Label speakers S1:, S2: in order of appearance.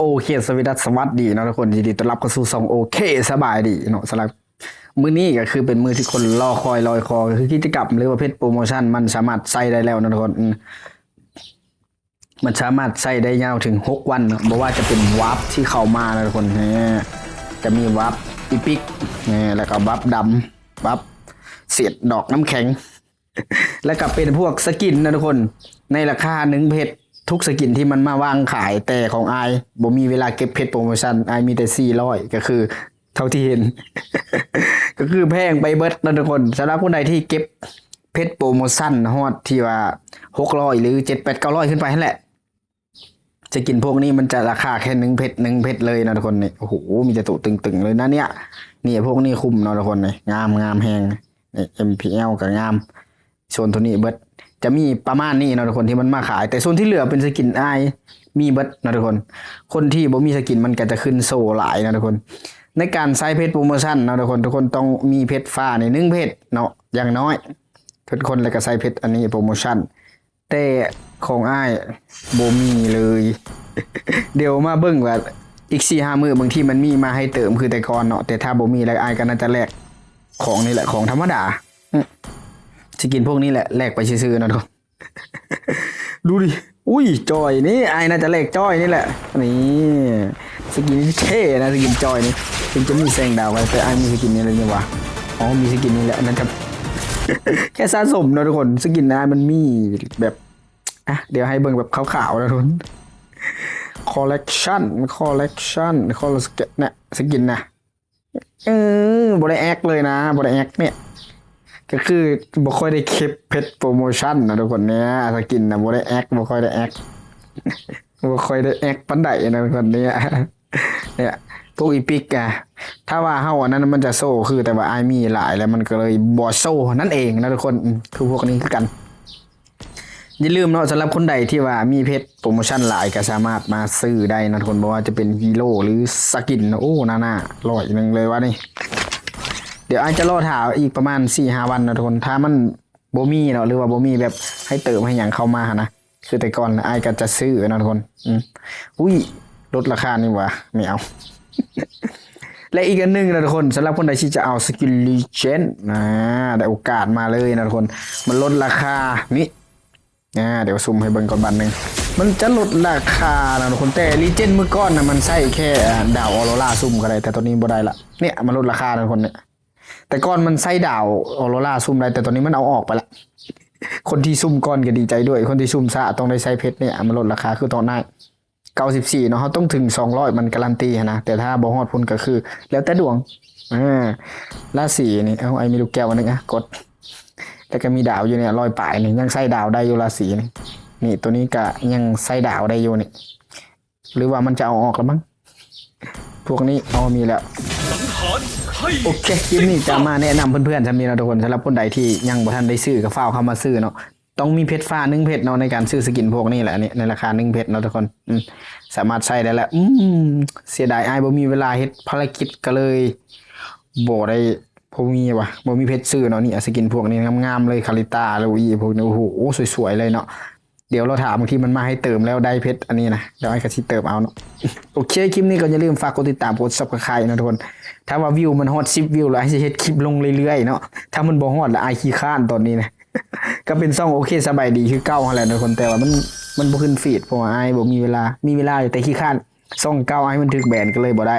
S1: โอเคสวัสดีเนาะทุกคนยินดีต้อนรับเข้าสู่ช่องโอเคสบายดีเนาะสำหรับมื้อนี้ก็คือเป็นมื้อที่คนรอคอยลอยคอก็คือกิจกรรมหรือว่าเพจโปรโมชั่นมันสามารถใช้ได้แล้วนะทุกคนมันสามารถใช้ได้ยาวถึง6วันเนาะบ่ว่าจะเป็นวาร์ปที่เข้ามานะทุกคนจะมีวาร์ปอีพิกแล้วก็วาร์ปดำวาร์ปเศษดอกน้ำแข็งแล้วก็เป็นพวกสกินนะทุกคนในราคา1เพชรทุกสกินที่มันมาวางขายแต่ของไอบ่มีเวลาเก็บเพชรโปรโมชั่นไอมีแต่400ก็คือเท่าที่เห็น ก็คือแพงไปเบิดนะทุกคนสำหรับคนใดที่เก็บเพชรโปรโมชั่นฮอดที่ว่า600หรือ7 8 900ขึ้นไปนั่นแหละจะกินพวกนี้มันจะราคาแค่1 เพชรเลยนะทุกคนนี่โอ้โหมีแต่ตัวตึงๆเลยนะเนี่ยนี่พวกนี้คุ้มนะทุกคนนี่งามแฮงนี่ MPL ก็งามโซนตัวนี้เบิดจะมีประมาณนี้นะทุกคนที่มันมาขายแต่โซนที่เหลือเป็นสกินไอมีเบิดนะทุกคนที่บ่มีสกินมันก็จะขึ้นโซหลายนะทุกคนในการใช้เพชรโปรโมชั่นนะทุกคนต้องมีเพชรฟ้าใน1เพชรเนาะอย่างน้อยทุกคนแล้วก็ใช้เพชรอันนี้โปรโมชั่นแต่ของอ้ายบ่มีเลย เดี๋ยวมาเบิ่งว่าอีก 4-5 มื้อบางทีมันมีมาให้เติมคือแต่ก่อนเนาะแต่ถ้าบ่มีแล้วอ้ายก็น่าจะแลกของนี่แหละของธรรมดาสกินพวกนี้แหละแลกไปซื้อๆนะทุกคน ดูดิอุ้ยจอยนี่ไอ้น่าจะแลกจอยนี่แหละนี่สกินนี่เท่นะสกินจอยนี่ถึงจะมีแสงดาวแต่ไอ้มีสกินนี้เลยนี่วะอ๋อมีสกินนี้แหละนั่นครับ แค่สะสมนะทุกคนสกินนะมันมีแบบอ่ะเดี๋ยวให้เบิ่งแบบขาวๆนะทุกคนคอลเลกชันเนี่ยสกินนะบริแอคเลยนะบริแอคเนี่ยก็คือบ่ค่อยได้เคปเพชรโปรโมชั่นนะทุกคนเนี่ยสกินนะบ่ได้แอคบ่ค่อยได้แอคบ่ค่อยได้แอคปันใดนะทุกคนเนี่ยพวกอีพิกอะถ้าว่าเฮาอันนั้นมันจะโซ่คือแต่ว่าไอมีหลายแล้วมันก็เลยบ่โซ่นั่นเองนะทุกคนคือพวกนี้คือกันอย่าลืมเนาะสำหรับคนใดที่ว่ามีเพชรโปรโมชั่นหลายก็สามารถมาซื้อได้นะทุกคนบ่ว่าจะเป็นฮีโร่หรือสกินโอ้น่า100เลยวะนี่เดี๋ยวไอจะรอถามอีกประมาณ 4-5 วันนะทุกคนถ้ามันบ่มีเนาะหรือว่าบ่มีแบบให้เติมให้อย่างเข้ามานะคือแต่ก่อนไอก็จะซื้อนะทุกคนอุ้ยลดราคานี่วะไม่เอา และอีกอันนึงนะทุกคนสำหรับคนใดที่จะเอาสกิลลีเจนด์ได้โอกาสมาเลยนะทุกคนมันลดราคานี่เดี๋ยวซูมให้เบิ่งก่อนบันนึงมันจะลดราคานะทุกคนแต่ลีเจนด์เมื่อก่อนนะมันใช้แค่ดาวออโรราซุ่มก็ได้แต่ตอนนี้บ่ได้ละเนี่ยมันลดราคานะทุกคนเนี่ยแต่ก่อนมันใส่ดาวออโรราซุ่มได้แต่ตอนนี้มันเอาออกไปละคนที่ซุ่มก่อนก็ดีใจด้วยคนที่ซุ่มซะต้องได้ใช้เพชรเนี่ยมันลดราคาคือตอนนั้น94เนาะเขาต้องถึง200มันการันตีนะแต่ถ้าบ่ฮอดพุ่นก็คือแล้วแต่ดวงราศีนี่เอาไอ้มีลูกแก้วนึงกดแล้วก็มีดาวอยู่เนี่ย100 ปลายนี่ยังใส่ดาวได้อยู่ราศีนี่ตัวนี้ก็ยังใส่ดาวได้อยู่นี่หรือว่ามันจะเอาออกแล้วมั้งพวกนี้เอามีแล้วโอเคคลิปนี้จะมาแนะนำเพื่อนๆจะมีนะทุกคนสำหรับคนใดที่ยังบ่ทันได้ซื้อก็ฟ้าวเข้ามาซื้อเนาะต้องมีเพชรฟ้า1เพชรเนาะในการซื้อสกินพวกนี้แหละนี่ในราคา1เพชรเนาะทุกคนสามารถใช้ได้แล้วเสียดายอ้ายบ่มีเวลาเฮ็ดภารกิจก็เลยบ่ได้บ่มีเพชรซื้อเนาะนี่สกินพวกนี้งามๆเลยคาริต้าแล้วอีพวกนี้โอ้โหสวยๆเลยเนาะเดี๋ยวเราถามบางทีมันมาให้เติมแล้วได้เพชรอันนี้นะเดี๋ยวไอ้ก็สิเติมเอาเนาะโอเคคลิปนี้ก็อย่าลืมฝากกดติดตามกด Subscribe นะทุกคนถ้าว่าวิวมันฮอต10วิวแล้วไอ้สิเฮ็ดคลิปลงเรื่อยๆเนาะถ้ามันบ่ฮอตแล้วไอ้ขี้ค้านตอนนี้นะ ก็เป็นซ่องโอเคสบายดีคือเก่าหั่นแหละทุกคนแต่ว่ามันบ่ขึ้นฟีดเพราะว่าไอ้บ่มีเวลาอยู่แต่ขี้ค้านซ่องเก่าไอ้มันถูกแบนก็เลยบ่ได้